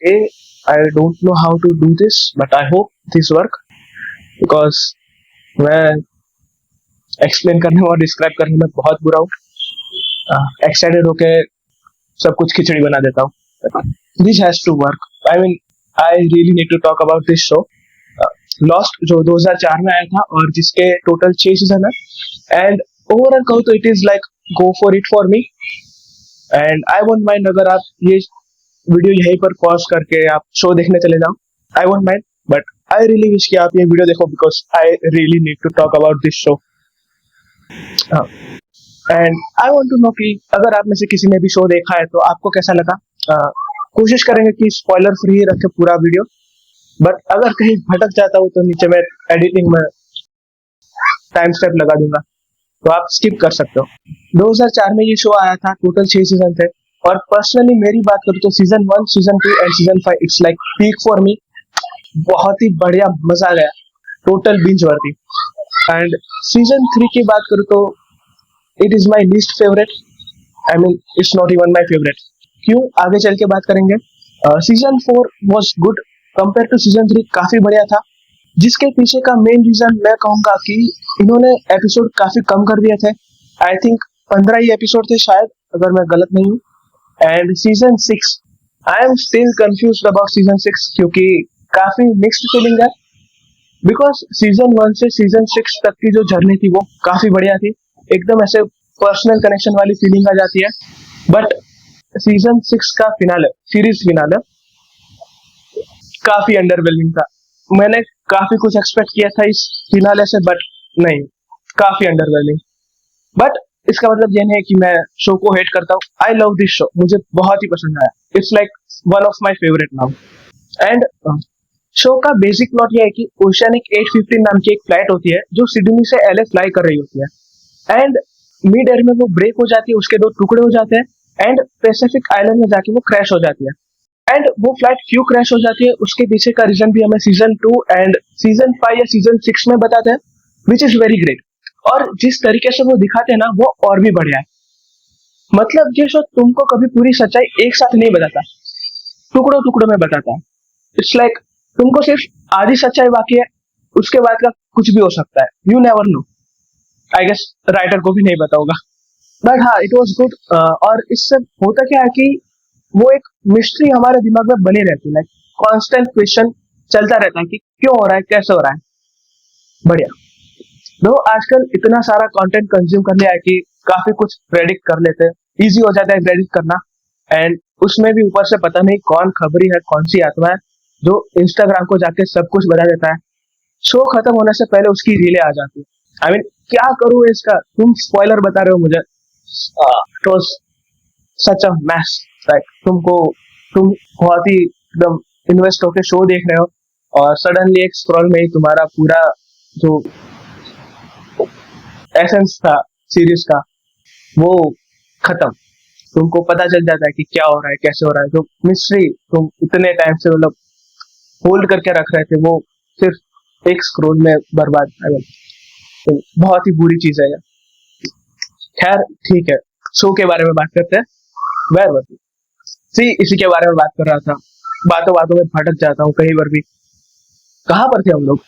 A, I don't know how to do this, but I hope this work because मैं explain करने और describe करने में बहुत बुरा हूँ। एक्साइटेड होके सब कुछ खिचड़ी बना देता हूँ। This has to work. I mean I really need to talk about this show. Lost जो 2004 में आया था और जिसके टोटल 6 सीजन है एंड ओवरऑल कहूँ तो it is like go for it for me and I won't mind अगर आप ये वीडियो यहीं पर पॉज करके आप शो देखने चले जाओ। I won't mind but I really wish कि आप ये वीडियो देखो because I really need to talk about this show and I want to know कि अगर आप में से किसी ने भी शो देखा है तो आपको कैसा लगा। कोशिश करेंगे कि स्पॉइलर फ्री रखे पूरा वीडियो बट अगर कहीं भटक जाता हूँ तो नीचे मैं एडिटिंग में टाइम स्टेप लगा दूंगा तो आप स्किप कर सकते हो। 2004 में ये शो आया था। टोटल 6 सीजन थे और पर्सनली मेरी बात करूँ तो season 1, season 2 and season 5 it's like peak for me. बहुत ही बढ़िया, मजा आ गया, total binge worthy. And season 3 की बात करूँ तो it is my least favourite. I mean it's not even my favourite. क्यों, आगे चल के बात करेंगे। Season 4 was good compare to season 3, काफी बढ़िया था। जिसके पीछे का मेन रीजन मैं कहूंगा कि इन्होंने एपिसोड काफी कम कर दिए थे। आई थिंक 15 ही एपिसोड थे शायद, अगर मैं गलत नहीं हूँ। And season 6 I am still confuse about season 6 क्योंकि काफी मिक्स्ड फीलिंग है बिकॉज सीजन 1 से सीजन 6 तक की जो जर्नी थी वो काफी बढ़िया थी। एकदम ऐसे पर्सनल कनेक्शन वाली फीलिंग आ जाती है। बट सीजन 6 का फिनाले, सीरीज फिनाले काफी अंडरवेलमिंग था। मैंने काफी कुछ एक्सपेक्ट किया था इस फिनाले से बट नहीं, काफी अंडरवेलमिंग। बट इसका मतलब ये नहीं है कि मैं शो को हेट करता हूँ। आई लव दिस शो, मुझे बहुत ही पसंद आया। It's like one of my favourite now. And show का बेसिक प्लॉट यह है कि ओशियनिक 815 नाम की एक फ्लाइट होती है जो सिडनी से एलए फ्लाई कर रही होती है एंड मिड एयर में वो ब्रेक हो जाती है, उसके 2 टुकड़े हो जाते हैं एंड पैसिफिक आइलैंड में जाके वो क्रैश हो जाती है। एंड वो फ्लाइट क्यों क्रैश हो जाती है उसके पीछे का रीजन भी हमें सीजन 2 एंड सीजन 5 या सीजन 6 में बताते हैं, विच इज वेरी ग्रेट। और जिस तरीके से वो दिखाते हैं ना वो और भी बढ़िया है। मतलब ये शो तुमको कभी पूरी सच्चाई एक साथ नहीं बताता, टुकड़ों टुकड़ों में बताता है। इट्स लाइक तुमको सिर्फ आधी सच्चाई बाकी है, उसके बाद का कुछ भी हो सकता है। You never know. I guess writer को भी नहीं पता होगा बट हाँ, इट वॉज गुड। और इससे होता क्या है कि वो एक मिस्ट्री हमारे दिमाग में बनी रहती है। लाइक कांस्टेंट क्वेश्चन चलता रहता है कि क्यों हो रहा है, कैसे हो रहा है। बढ़िया। तो आजकल इतना सारा कंटेंट कंज्यूम कर लिया है कि काफी कुछ प्रेडिक्ट कर लेते हैं। इजी हो जाता है प्रेडिक्ट करना एंड उसमें भी ऊपर से पता नहीं कौन खबरी है, कौन सी आत्मा है जो इंस्टाग्राम को जाके सब कुछ बता देता है। शो खत्म होने से पहले उसकी रीलें आ जाती है। आई मीन क्या करूँ इसका, तुम स्पॉइलर बता रहे हो मुझे। It was such a mess. Like तुम बहुत ही एकदम इन्वेस्ट होके शो देख रहे हो और सडनली एक स्क्रॉल में ही तुम्हारा पूरा जो एसेंस था सीरीज का वो खत्म। तुमको पता चल जाता है कि क्या हो रहा है, कैसे हो रहा है। जो मिस्ट्री तुम इतने टाइम से मतलब होल्ड करके रख रहे थे वो सिर्फ एक स्क्रॉल में बर्बाद। तो बहुत ही बुरी चीज है। खैर ठीक है, शो के बारे में बात करते हैं। वेयर सी इसी के बारे में बात कर रहा था, बातों बातों में भटक जाता हूँ कहीं पर भी। कहाँ पर थे हम लोग?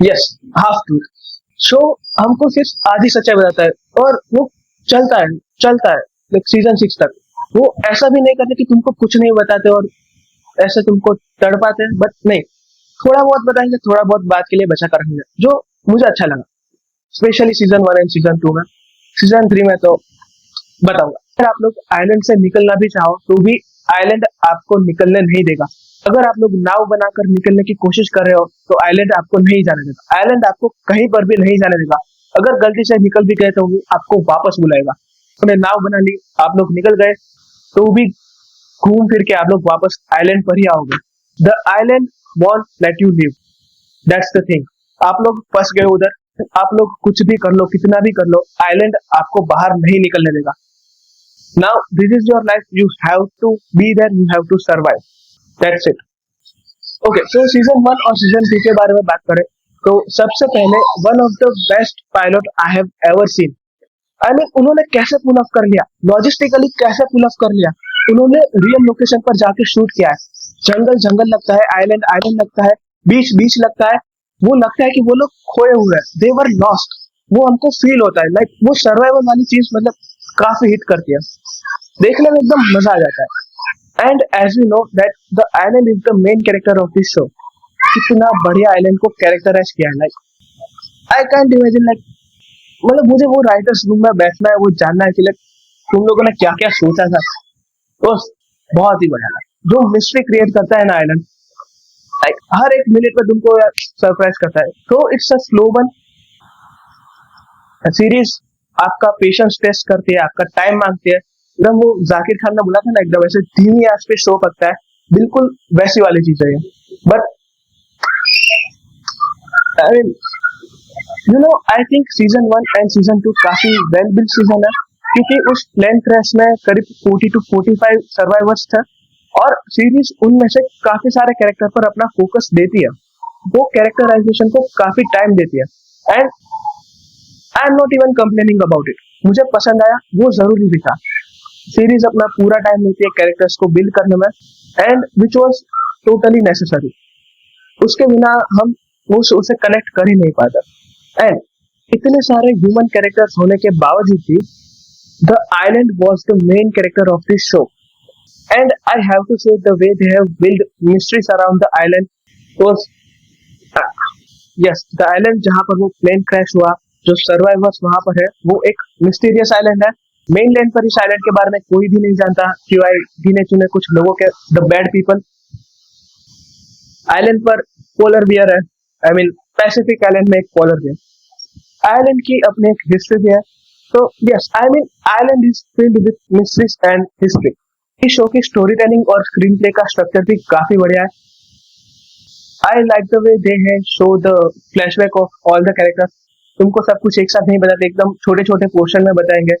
Yes, half truth. शो हमको सिर्फ आधी सच्चाई बताता है और वो चलता है लाइक सीजन 6 तक। वो ऐसा भी नहीं करते कि तुमको कुछ नहीं बताते और ऐसे तुमको तड़पाते हैं, बट नहीं, थोड़ा बहुत बताएंगे, थोड़ा बहुत बात के लिए बचा कर रखेंगे, जो मुझे अच्छा लगा स्पेशली सीजन 1 एंड सीजन 2 में। सीजन 3 में तो बताऊंगा। अगर आप लोग आइलैंड से निकलना भी चाहो तो भी आइलैंड आपको निकलने नहीं देगा। अगर आप लोग नाव बनाकर निकलने की कोशिश कर रहे हो तो आइलैंड आपको नहीं जाने देगा। आइलैंड आपको कहीं पर भी नहीं जाने देगा। अगर गलती से निकल भी गए तो भी आपको वापस बुलाएगा। उन्हें नाव बना ली, आप लोग निकल गए तो भी घूम फिर के आप लोग वापस आइलैंड पर ही आओगे। The island won't let you live, that's the thing. आप लोग फंस गए उधर, आप लोग कुछ भी कर लो, कितना भी कर लो, आइलैंड आपको बाहर नहीं निकलने देगा। Now this is your life, you have to be there, you have to survive, that's it. Okay, तो सीजन 1 और सीजन 2 के बारे में बात करें तो सबसे पहले one of the best pilot I have ever seen. उन्होंने कैसे पुल ऑफ कर लिया, लॉजिस्टिकली कैसे पुल ऑफ कर लिया। उन्होंने रियल लोकेशन पर जाके शूट किया है, जंगल जंगल लगता है, आइलैंड आइलैंड लगता है, बीच बीच लगता है। वो लगता है कि वो लोग खोए हुए हैं, दे वर लॉस्ट। वो हमको फील होता है, लाइक वो सर्वाइवल वाली चीज मतलब काफी हिट करती है, देखने में एकदम मजा आ जाता है। And as we know that the island is the main character of this show. कितना बढ़िया आइलैंड को कैरेक्टराइज किया है, like I can't imagine, like मतलब मुझे वो राइटर्स रूम में बैठना है, वो जानना है कि लाइक तुम लोगों ने क्या क्या सोचा था। तो बहुत ही बढ़िया लगा। जो मिस्ट्री क्रिएट करता है ना आइलैंड, लाइक हर एक मिनट में तुमको सरप्राइज करता है। तो it's a slow one series, आपका पेशेंस टेस्ट करती है, आपका टाइम मांगती है। एकदम वो जाकिर खान ने बोला था ना, एकदम ऐसे धीमी आंच पे शो करता है, बिल्कुल वैसी वाली चीज है। But I mean I think season 1 and season 2 काफी वेल बिल्ड सीजन है, क्योंकि उस प्लेन क्रैश में करीब 40 to 45 सर्वाइवर्स थे, और सीरीज उनमें से काफी सारे कैरेक्टर पर अपना फोकस देती है, वो कैरेक्टराइजेशन को काफी टाइम देती है। And I am not even complaining about it, मुझे पसंद आया, वो जरूरी भी था। सीरीज अपना पूरा टाइम लेती है कैरेक्टर्स को बिल्ड करने में, and which was totally necessary. उसके बिना हम उसे कनेक्ट कर ही नहीं पाते। एंड इतने सारे ह्यूमन कैरेक्टर्स होने के बावजूद भी the island was the main character of this show. And I have to say the way they have build mysteries around the island was, yes, the island जहां पर वो प्लेन क्रैश हुआ, जो survivors वहां पर है, वो एक मिस्टीरियस आइलैंड है। मेन लैंड पर इस आइलैंड के बारे में कोई भी नहीं जानता, सिवाय गिने चुने कुछ लोगों के, द बैड पीपल। आइलैंड पर पोलर बियर है, आई मीन पैसिफिक आइलैंड में एक पोलर बियर। आइलैंड की अपनी एक हिस्ट्री भी है। तो yes, I mean island is filled with mysteries and history. इस शो की स्टोरी टेलिंग और स्क्रीन प्ले का स्ट्रक्चर भी काफी बढ़िया है। आई लाइक द वे दे है show the flashback of all the characters. तुमको सब कुछ एक साथ नहीं बताते, एकदम छोटे छोटे पोर्शन में बताएंगे।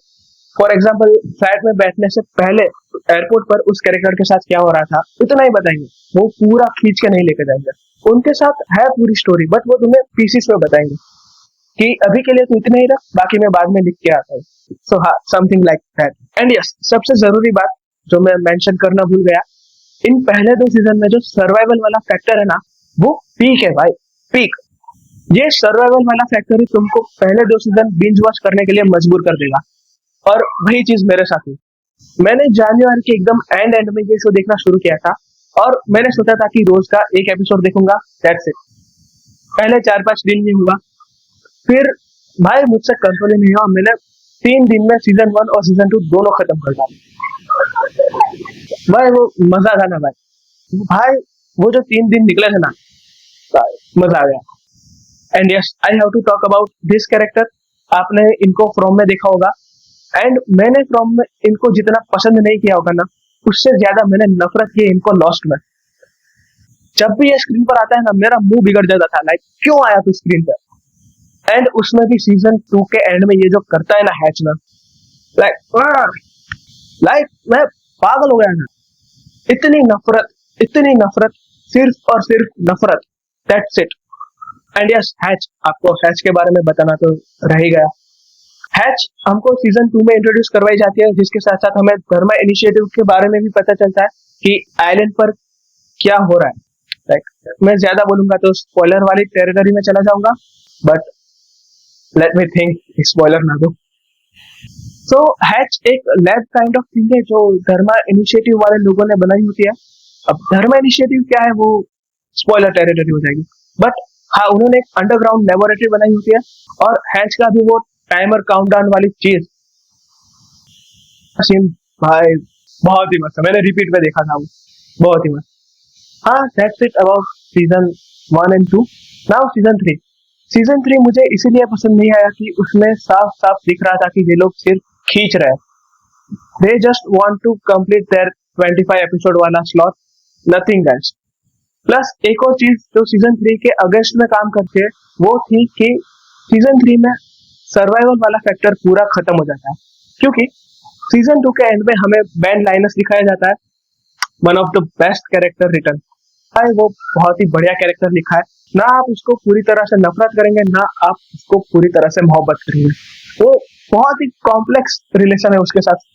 फॉर एग्जाम्पल, फ्लाइट में बैठने से पहले एयरपोर्ट पर उस कैरेक्टर के साथ क्या हो रहा था, इतना ही बताएंगे, वो पूरा खींच के नहीं लेकर जाएंगे। उनके साथ है पूरी स्टोरी, बट वो तुम्हें पीसीस में बताएंगे कि अभी के लिए तो इतना ही रख, बाकी मैं बाद में लिख के आता हूँ। सो हाँ, something like that. And yes, सबसे जरूरी बात जो मैं मेंशन करना भूल गया, इन पहले 2 सीजन में जो सर्वाइवल वाला फैक्टर है ना, वो पीक है भाई, पीक। ये सर्वाइवल वाला फैक्टर ही तुमको पहले 2 सीजन बिंज वॉच करने के लिए मजबूर कर देगा। और वही चीज मेरे साथ हुई। मैंने जनवरी के एकदम एंड में ये शो देखना शुरू किया था, और मैंने सोचा था कि रोज का एक एपिसोड देखूंगा, दैट्स इट। पहले 4-5 दिन ही हुआ, फिर भाई मुझसे कंट्रोल ही नहीं हुआ, मैंने 3 दिन में सीजन 1 और सीजन 2 दोनों खत्म कर डाले। भाई वो मजा था ना भाई वो जो 3 दिन निकले थे ना, मजा आ गया। And yes, I have to talk about this character. आपने इनको फ्रॉम में देखा होगा, एंड मैंने फ्रॉम में इनको जितना पसंद नहीं किया होगा ना, उससे ज्यादा मैंने नफरत की इनको लॉस्ट में। जब भी ये स्क्रीन पर आता है ना, मेरा मुंह बिगड़ जाता था, लाइक क्यों आया तू स्क्रीन पर। एंड उसमें भी सीजन 2 के एंड में ये जो करता है ना हैच ना, लाइक मैं पागल हो गया था। इतनी नफरत, सिर्फ और सिर्फ नफरत, that's it. And yes, hatch, आपको हैच के बारे में बताना तो रह ही गया। हैच हमको सीजन 2 में इंट्रोड्यूस करवाई जाती है, जिसके साथ साथ हमें धर्मा इनिशिएटिव के बारे में भी पता चलता है कि आइलैंड पर क्या हो रहा है। लाइक मैं ज्यादा बोलूंगा तो स्पॉइलर वाली टेरिटरी में चला जाऊंगा, but let me think, spoiler ना दो। सो हैच एक लैब काइंड ऑफ थिंग है जो धर्मा इनिशिएटिव वाले लोगों ने बनाई होती है। अब धर्मा इनिशिएटिव क्या है वो स्पॉइलर टेरिटरी हो जाएगी, बट हाँ, उन्होंने एक अंडरग्राउंड लेबोरेटरी बनाई होती है, और हैच का भी वो टाइमर काउंटडाउन वाली चीज, भाई बहुत ही मस्त। मैंने रिपीट में देखा था वो, बहुत ही मस्त। हाँ, that's it about season 1 and 2। Now season 3। Season 3 मुझे इसीलिए पसंद नहीं आया कि उसमें साफ साफ दिख रहा था कि ये लोग सिर्फ खींच रहे हैं। They just want to complete their 25 episode वाला स्लॉट, नथिंग एल्स। प्लस एक और चीज जो सीजन 3 के अगेंस्ट में काम करती है, वो थी कि सीजन 3 में सर्वाइवल वाला फैक्टर पूरा खत्म हो जाता है, क्योंकि सीजन 2 के एंड में हमें बेन लाइनस दिखाया जाता है, one of the best character return. भाई वो बहुत ही बढ़िया कैरेक्टर लिखा है, ना आप उसको पूरी तरह से नफरत करेंगे, ना आप उसको पूरी तरह से मोहब्बत करेंगे। वो बहुत ही कॉम्प्लेक्स रिलेशन है उसके साथ,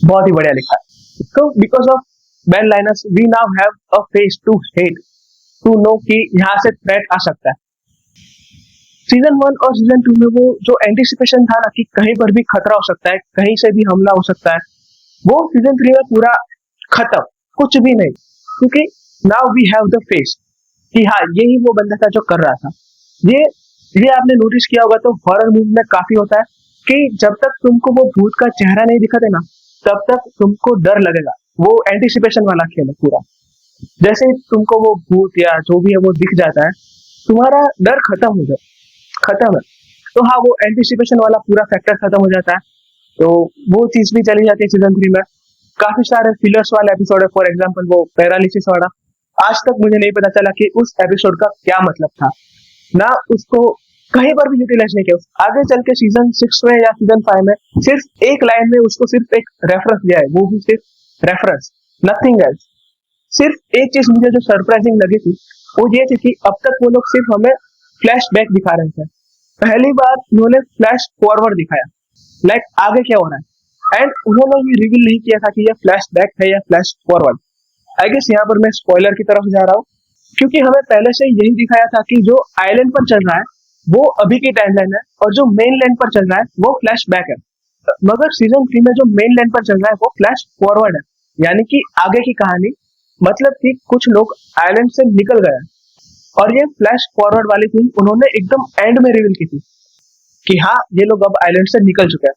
बहुत ही बढ़िया लिखा है। तो because of Ben Linus we now have a face to hate, to know कि यहाँ से थ्रेट आ सकता है। सीजन 1 और सीजन 2 में वो जो एंटिसिपेशन था ना कि कहीं पर भी खतरा हो सकता है, कहीं से भी हमला हो सकता है, वो सीजन 3 में पूरा खत्म, कुछ भी नहीं, क्योंकि now we have the face कि हाँ यही वो बंदा था जो कर रहा था। ये ये आपने नोटिस किया होगा तो हॉरर मूवी में काफी होता है कि जब तक तुमको वो भूत का चेहरा नहीं दिखाते ना तब तक तुमको डर लगेगा। वो एंटिसिपेशन वाला खेल है पूरा। जैसे ही तुमको वो भूत या जो भी है वो दिख जाता है, तुम्हारा डर खत्म हो जाए, खत्म है। तो हाँ वो एंटिसिपेशन वाला पूरा फैक्टर खत्म हो जाता है, तो वो चीज भी चली जाती है सीजन 3 में। काफी सारे फिलर्स वाले एपिसोड है, फॉर एग्जाम्पल वो पैरालिसिस वाला, आज तक मुझे नहीं पता चला कि उस एपिसोड का क्या मतलब था ना, उसको कहीं पर भी यूटिलाइज नहीं किया। आगे चल के सीजन 6 में या सीजन 5 में सिर्फ एक लाइन में उसको सिर्फ एक रेफरेंस दिया है, वो भी सिर्फ रेफरेंस, नथिंग एल्स। सिर्फ एक चीज मुझे जो सरप्राइजिंग लगी थी वो ये थी कि अब तक वो लोग सिर्फ हमें फ्लैश बैक दिखा रहे थे, पहली बार उन्होंने फ्लैश फॉरवर्ड दिखाया, लाइक आगे क्या हो रहा है, एंड उन्होंने ये रिवील नहीं किया था कि ये फ्लैश बैक है या फ्लैश फॉरवर्ड। आई गेस यहाँ पर मैं स्पॉइलर की तरफ जा रहा हूँ, क्योंकि हमें पहले से यही दिखाया था कि जो आइलैंड पर चल रहा है वो अभी की टाइमलाइन है और जो मेन लैंड पर चल रहा है वो फ्लैश बैक है। मगर सीजन 3 में जो मेन लैंड पर चल रहा है वो फ्लैश फॉरवर्ड है, यानी कि आगे की कहानी, मतलब कि कुछ लोग आइलैंड से निकल गए। और ये फ्लैश फॉरवर्ड वाली थिंग उन्होंने एकदम एंड में रिवील की थी कि हाँ ये लोग अब आइलैंड से निकल चुके हैं।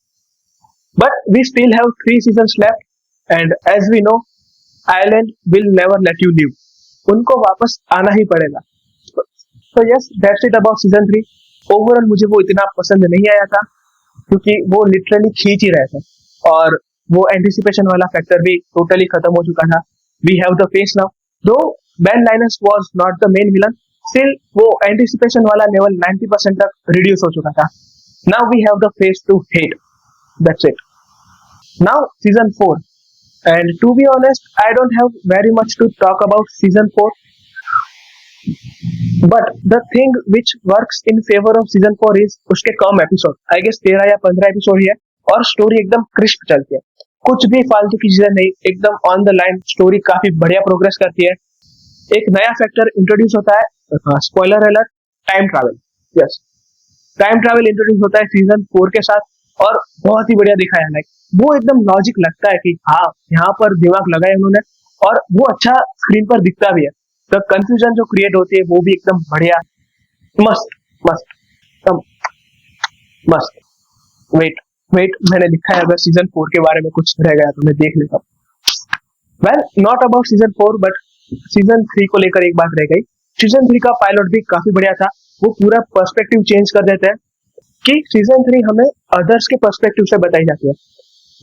But we still have 3 seasons left and as we know island will never let you live, उनको वापस आना ही पड़ेगा। तो yes that's it about season 3। Overall मुझे वो इतना पसंद नहीं आया था क्योंकि वो लिटरली खींच ही रहे थे और वो एंटिसिपेशन वाला फैक्टर भी टोटली खत्म हो चुका था। We have the face now, though Ben Linus was not the main villain, still वो एंटिसिपेशन वाला लेवल 90% तक रिड्यूस हो चुका था। Now we have the face to hate, that's it. Now season 4, and to be honest I don't have very much to talk about season 4, but the thing which works in favor of season 4 is उसके कम episode, I guess 13 या 15 episode ही है, और story एकदम crisp चलती है, कुछ भी फालतू की चीजें नहीं, एकदम ऑन द लाइन स्टोरी काफी बढ़िया प्रोग्रेस करती है। एक नया फैक्टर इंट्रोड्यूस होता है, spoiler alert, time travel. Yes time travel introduce होता है सीजन 4 के साथ और बहुत ही बढ़िया दिखाया है। लाइक वो एकदम लॉजिक लगता है कि हाँ यहाँ पर दिमाग लगाया उन्होंने और वो अच्छा स्क्रीन पर दिखता भी है। तो कंफ्यूजन जो क्रिएट होती है वो भी एकदम बढ़िया, मस्त मस्त मस्त। वेट वेट मैंने लिखा है, अगर सीजन 4 के बारे में कुछ रह गया तो मैं देख लेता हूँ। Well not about season 4 but season 3 को लेकर एक बात रह गई। सीजन 3 का पायलट भी काफी बढ़िया था, वो पूरा पर्सपेक्टिव चेंज कर देते हैं कि सीजन 3 हमें अदर्स के पर्सपेक्टिव से बताई जाती है।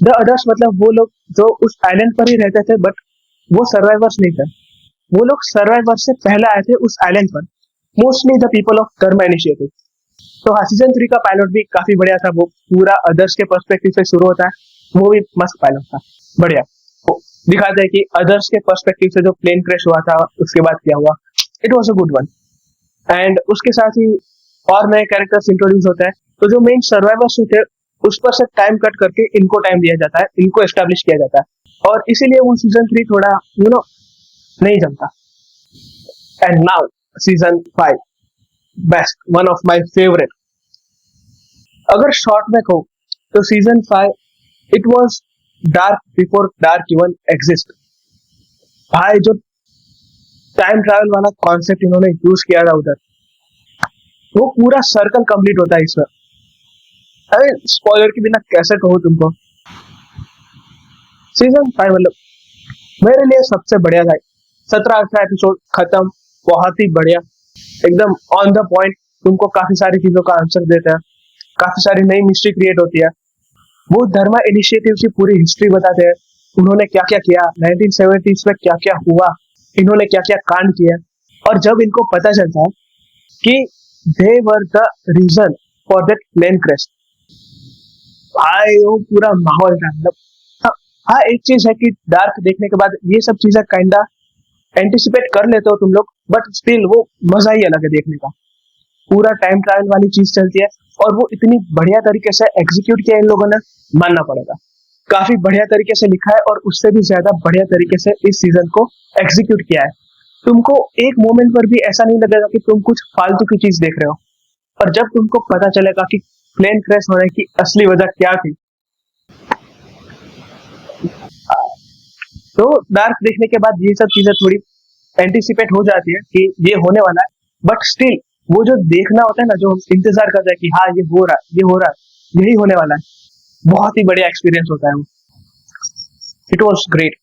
द अदर्स मतलब वो लोग जो उस आइलैंड पर ही रहते थे बट वो सर्वाइवर्स नहीं थे, वो लोग सर्वाइवर से पहले आए थे उस आइलैंड पर, mostly the people of Karma initiative. तो हाँ सीजन 3 का पायलट भी काफी बढ़िया था, वो पूरा अदर्स के पर्सपेक्टिव से शुरू होता है, वो भी मस्त पायलट था, बढ़िया। वो दिखाते हैं कि अदर्स के पर्सपेक्टिव से जो प्लेन क्रैश हुआ था उसके बाद क्या हुआ, it was a good one. And उसके साथ ही और नए कैरेक्टर्स इंट्रोड्यूस होते हैं, तो जो मेन सर्वाइवर्स थे उस पर से टाइम कट करके इनको टाइम दिया जाता है, इनको एस्टेब्लिश किया जाता है, और इसीलिए वो सीजन 3 थोड़ा नहीं जमता। And now season 5, best, one of my favourite. अगर शॉर्ट में कहूं तो season 5 it was dark before dark even exist. भाई जो टाइम ट्रैवल वाला कॉन्सेप्ट इन्होंने यूज किया था उधर, वो पूरा सर्कल कंप्लीट होता है इसमें। अरे स्पॉइलर के बिना कैसे कहूँ तुमको, सीजन 5 मतलब मेरे लिए सबसे बढ़िया था। 17-18 एपिसोड खत्म, बहुत ही बढ़िया, एकदम ऑन द पॉइंट, तुमको काफी सारी चीजों का आंसर देता है, काफी सारी नई मिस्ट्री क्रिएट होती है। वो धर्मा इनिशिएटिव की पूरी हिस्ट्री बताते हैं, उन्होंने क्या क्या किया, 1970s में क्या क्या हुआ, इन्होंने क्या क्या कांड किया, और जब इनको पता चलता है कि they were the reason for that plane crash, भाई वो पूरा माहौल था। मतलब हाँ एक चीज है कि डार्क देखने के बाद ये सब चीजें काइंडा एंटिसिपेट कर लेते हो तुम लोग, बट स्टिल वो मजा ही अलग है देखने का। पूरा टाइम ट्रैवल वाली चीज चलती है, और वो इतनी बढ़िया तरीके से एग्जीक्यूट किया इन लोगों ने, मानना पड़ेगा। काफी बढ़िया तरीके से लिखा है और उससे भी ज्यादा बढ़िया तरीके से इस सीजन को एग्जीक्यूट किया है। तुमको एक मोमेंट पर भी ऐसा नहीं लगेगा कि तुम कुछ फालतू की चीज देख रहे हो। और जब तुमको पता चलेगा कि प्लेन क्रैश होने की असली वजह क्या थी, तो डार्क देखने के बाद ये सब चीजें थोड़ी एंटिसिपेट हो जाती है कि ये होने वाला है। बट स्टिल वो जो देखना होता है ना, जो हम इंतजार करते हैं कि हाँ ये हो रहा है, ये हो रहा है, यही होने वाला है, बहुत ही बढ़िया एक्सपीरियंस होता है वो। It was great.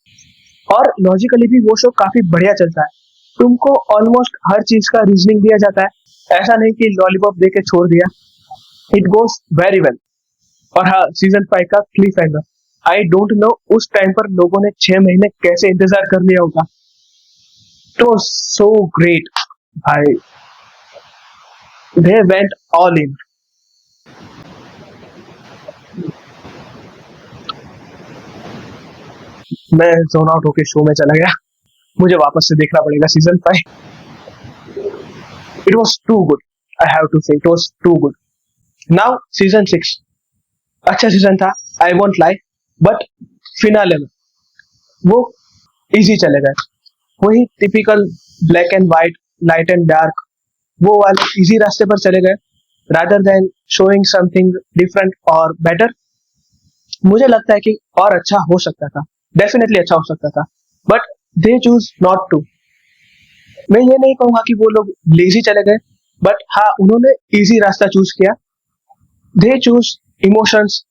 और लॉजिकली भी वो शो काफी बढ़िया चलता है। तुमको ऑलमोस्ट हर चीज का रीजनिंग दिया जाता है, ऐसा नहीं कि लॉलीपॉप दे के छोड़ दिया। It goes very well. और हाँ, सीजन 5 का Cliff hanger, I don't know उस टाइम पर लोगों ने 6 महीने कैसे इंतजार कर लिया होगा। इट वॉज सो ग्रेट भाई, दे वेंट ऑल इन। मैं जोन आउट होके शो में चला गया, मुझे वापस से देखना पड़ेगा season 5। It was too good, I have to say, it was too good. Now season 6 अच्छा सीजन था, I won't lie, but finale में वो इजी चले गए। वही typical black and white, light and dark, वो वाले इजी रास्ते पर चले गए, rather than showing something different और बेटर। मुझे लगता है कि और अच्छा हो सकता था, डेफिनेटली अच्छा हो सकता था, but they choose not to. मैं ये नहीं कहूंगा कि वो लोग लेजी चले गए, बट हाँ उन्होंने इजी रास्ता चूज किया। They choose emotions,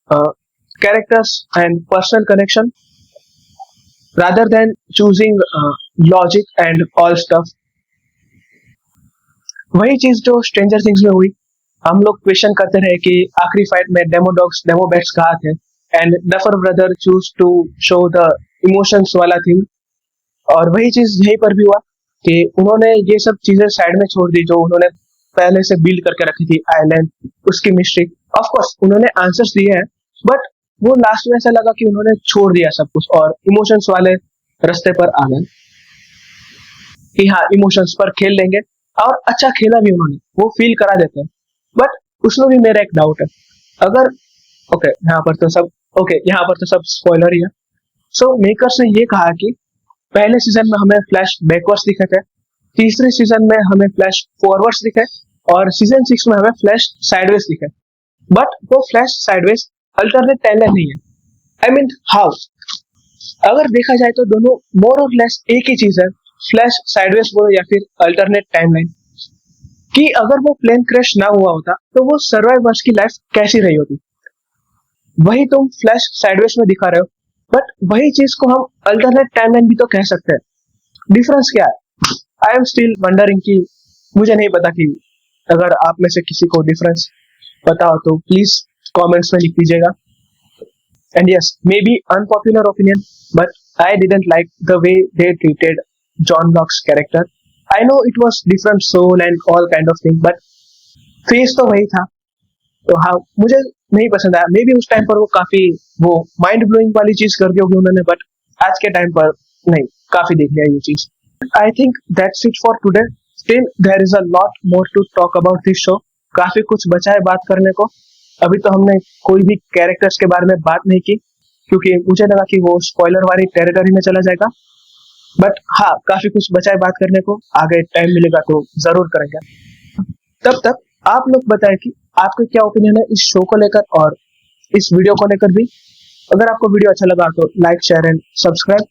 characters and personal connection rather than choosing logic and all stuff। वही चीज जो स्ट्रेंजर थिंग्स में हुई, हम लोग क्वेश्चन करते रहे कि आखिरी फाइट में डेमोडॉग्स डेमो बैट्स कहाँ थे, and Duffer brother choose to show the emotions वाला थिंग। और वही चीज यहीं पर भी हुआ कि उन्होंने ये सब चीजें साइड में छोड़ दी जो उन्होंने पहले से बिल्ड करके रखी थी, आइलैंड, उसकी मिस्ट्री। ऑफ कोर्स उन्होंने आंसर्स दिए हैं, बट वो लास्ट में ऐसा लगा कि उन्होंने छोड़ दिया सब कुछ और इमोशंस वाले रास्ते पर आ गए कि हाँ इमोशंस पर खेल लेंगे। और अच्छा खेला भी उन्होंने, वो फील करा देते हैं। बट उसमें भी मेरा एक डाउट है, अगर ओके यहाँ पर तो सब यहाँ पर तो सब स्पॉइलर ही है। सो मेकर्स ने ये कहा कि पहले सीजन में हमें फ्लैश बैकवर्ड्स दिखे थे, तीसरे सीजन में हमें फ्लैश फॉरवर्ड्स दिखे, और सीजन 6 में हमें फ्लैश साइडवेज दिखे। बट वो फ्लैश साइडवेज अल्टरनेट टाइमलाइन नहीं है। I mean how? अगर देखा जाए तो दोनों मोर और लेस एक ही चीज है, फ्लैश साइडवेज बोलो या फिर अल्टरनेट टाइमलाइन। कि अगर वो प्लेन क्रैश ना हुआ होता तो वो सर्वाइवर्स की लाइफ कैसी रही होती, वही तुम फ्लैश साइडवेज में दिखा रहे हो, बट वही चीज को हम अल्टरनेट टाइमलाइन भी तो कह सकते हैं। डिफरेंस क्या है? आई एम स्टिल वंडरिंग कि मुझे नहीं पता कि अगर आप में से किसी को डिफरेंस पता हो तो प्लीज कमेंट्स में लिख दीजिएगा। And yes, maybe unpopular opinion, but I didn't like the way they treated John Locke's character. I know it was different soul and all kind of thing, but face तो वही था। तो हाँ, मुझे नहीं पसंद आया। मे बी उस टाइम पर वो काफी वो माइंड ब्लोइंग वाली चीज कर दी होगी उन्होंने, बट आज के टाइम पर नहीं, काफी देख लिया ये चीज। I think that's it for today. Still there is a lot more to talk about this show. काफी कुछ बचा है बात करने को। अभी तो हमने कोई भी कैरेक्टर्स के बारे में बात नहीं की, क्योंकि मुझे लगा कि वो स्पॉइलर वाली टेरिटरी में चला जाएगा। बट हाँ, काफी कुछ बचा है बात करने को, आगे टाइम मिलेगा तो जरूर करेंगे। तब तक आप लोग बताएं कि आपके क्या ओपिनियन है इस शो को लेकर और इस वीडियो को लेकर भी। अगर आपको वीडियो अच्छा लगा तो लाइक, शेयर एंड सब्सक्राइब।